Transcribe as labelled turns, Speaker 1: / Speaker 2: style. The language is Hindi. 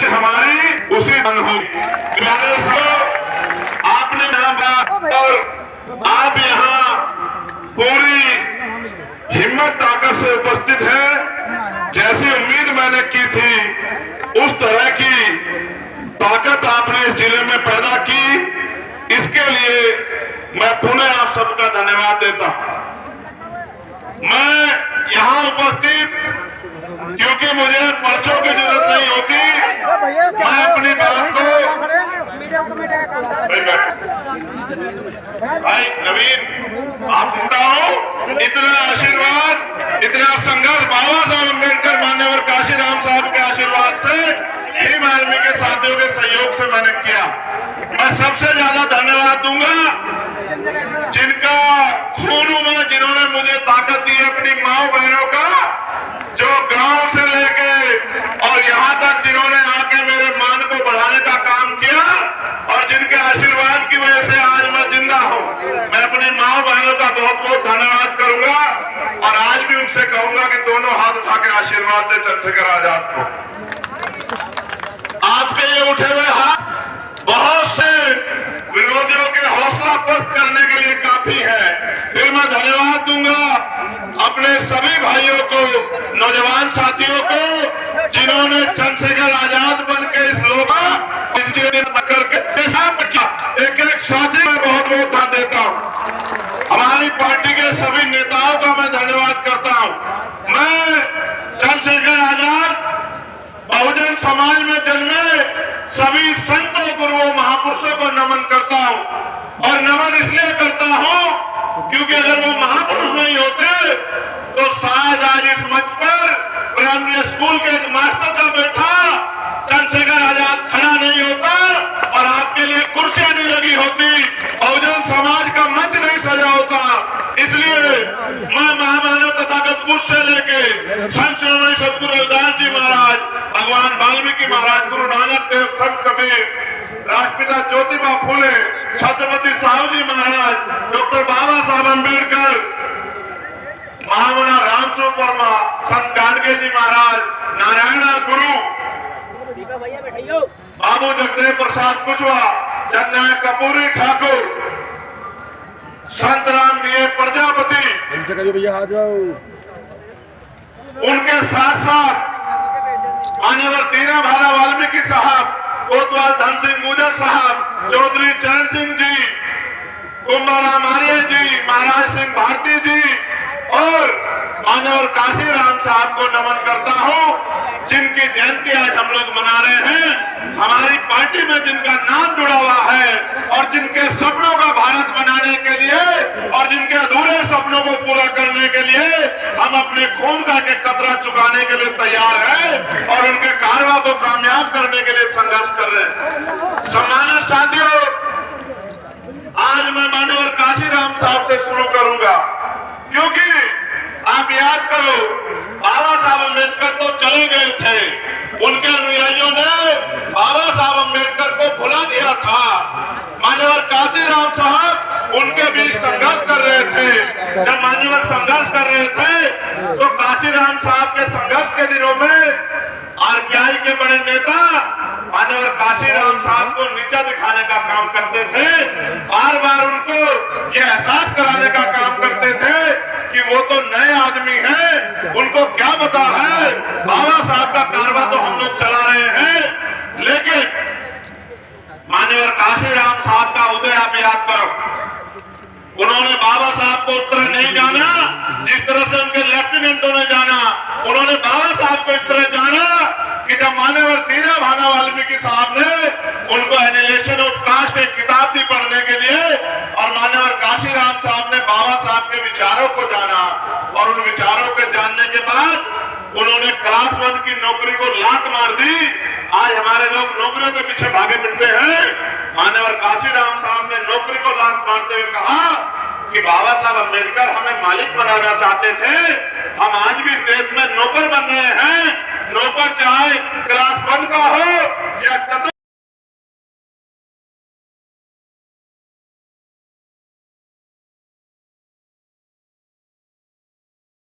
Speaker 1: हमारी उसी मन होगी। प्यारे आपने और आप यहाँ पूरी हिम्मत ताकत से उपस्थित है। जैसी उम्मीद मैंने की थी उस तरह की ताकत आपने इस जिले में पैदा की, इसके लिए मैं पुनः आप सबका धन्यवाद देता हूं। मैं यहाँ उपस्थित क्योंकि मुझे पर्चों की जरूरत नहीं होती, मैं अपनी बात को भाई नवीन आप बताओ, इतना आशीर्वाद, इतना संघर्ष बाबा साहब अम्बेडकर मान्यवर काशीराम साहब के आशीर्वाद से, भीम आर्मी के साथियों के सहयोग से मैंने किया। मैं सबसे ज्यादा धन्यवाद दूंगा जिनका खून में, जिन्होंने मुझे ताकत दी, अपनी माओ बहनों का, जो गांव से लेके और यहाँ तक जिन्होंने आके मेरे मान को बढ़ाने का काम किया और जिनके आशीर्वाद की वजह से आज मैं जिंदा हूँ। मैं अपनी माओ बहनों का बहुत बहुत धन्यवाद करूंगा और आज भी उनसे कहूंगा कि दोनों हाथ उठा के आशीर्वाद दे चंद्रशेखर आजाद को। आपके ये उठे हुए हाथ बहुत से विरोधियों के हौसला पस्त करने के लिए काफी है। फिर मैं धन्यवाद दूंगा अपने सभी भाइयों को, नौजवान साथियों को, जिन्होंने चंद्रशेखर आजाद बन के इस लोगा करके एक एक साथी में बहुत बहुत धन्यवाद देता हूँ। हमारी पार्टी के सभी नेताओं का मैं धन्यवाद करता हूँ। मैं चंद्रशेखर आजाद बहुजन समाज में जन्मे सभी संतों, गुरुओं, महापुरुषों को नमन करता हूं और नमन इसलिए करता हूं क्योंकि अगर वो महापुरुष नहीं होते तो शायद आज इस मंच पर प्राइमरी स्कूल के एक मास्टर का बैठा चंद्रशेखर आजाद खड़ा नहीं होता और आपके लिए कुर्सियां नहीं लगी होती, बहुजन समाज का मंच नहीं सजा होता। इसलिए मैं महामानव तथागत पुरुष से लेके संत शिरोमणि सदगुरु रविदास जी महाराज, भगवान वाल्मीकि महाराज, गुरु नानक देव, संत कबीर, राष्ट्रपिता ज्योतिबा फूले, छत्रपति साहू जी महाराज, डॉक्टर बाबा साहब अम्बेडकर, महामना रामस्वरूप वर्मा, संत गाडगे जी महाराज, नारायण गुरु, बाबू जगदेव प्रसाद कुशवाहा, जननायक कपूरी ठाकुर, संत राम जी प्रजापति, उनके साथ साथ मान्यवर दीना भाला वाल्मीकि साहब, कोतवाल धन सिंह गुजर साहब, चौधरी चरण सिंह जी, कुंभाराम आर्य जी, महाराज सिंह भारती जी और मान्यवर काशीराम साहब को नमन करता हूं, जिनकी जयंती आज हम लोग मना रहे हैं। हमारी पार्टी में जिनका नाम जुड़ा हुआ है और जिनके सपनों का भारत बनाने के लिए और जिनके अधूरे सपनों को पूरा करने के लिए हम अपने खून का एक कतरा चुकाने के लिए तैयार हैं और उनके कारवा को कामयाब करने के लिए संघर्ष कर रहे हैं। सम्मानित साथियों, आज मैं मान्यवर काशीराम साहब से शुरू करूंगा क्योंकि आप याद करो, बाबा साहब अम्बेडकर तो चले गए थे, उनके अनुयायियों ने बाबा साहब अम्बेडकर को भुला दिया था। मान्यवर काशीराम साहब उनके बीच संघर्ष कर रहे थे। जब मान्यवर संघर्ष कर रहे थे तो काशीराम साहब के संघर्ष के दिनों में आरपीआई के बड़े नेता मान्यवर काशीराम साहब को नीचा दिखाने का काम करते थे, बार बार उनको ये एहसास कराने का काम करते थे कि वो तो नए आदमी हैं, उनको क्या पता है, बाबा साहब का कारवा तो हम लोग चला रहे हैं। लेकिन मान्यवर काशीराम साहब का उदय आप याद करो, उन्होंने बाबा साहब को उस तरह नहीं जाना जिस तरह से उनके लेफ्टिनेंटों ने जाना। उन्होंने बाबा साहब को इस तरह जाना कि जब मान्यवर दीना भाला वाल्मीकि साहब ने उनको एनिलेशन ऑफ कास्ट एक किताब दी पढ़ने के लिए और मान्यवर काशीराम साहब ने बाबा साहब के विचारों को जाना और उन विचारों के जानने के बाद उन्होंने क्लास 1 की नौकरी को लात मार दी। आज हमारे लोग नौकरियों के पीछे भागे फिरते हैं। मान्यवर काशीराम साहब ने नौकरी को लात मारते हुए कहा कि बाबा साहब अम्बेडकर हमें मालिक बनाना चाहते थे, हम आज भी इस देश में नौकर बन रहे हैं। नौकर चाहे क्लास 1 का हो या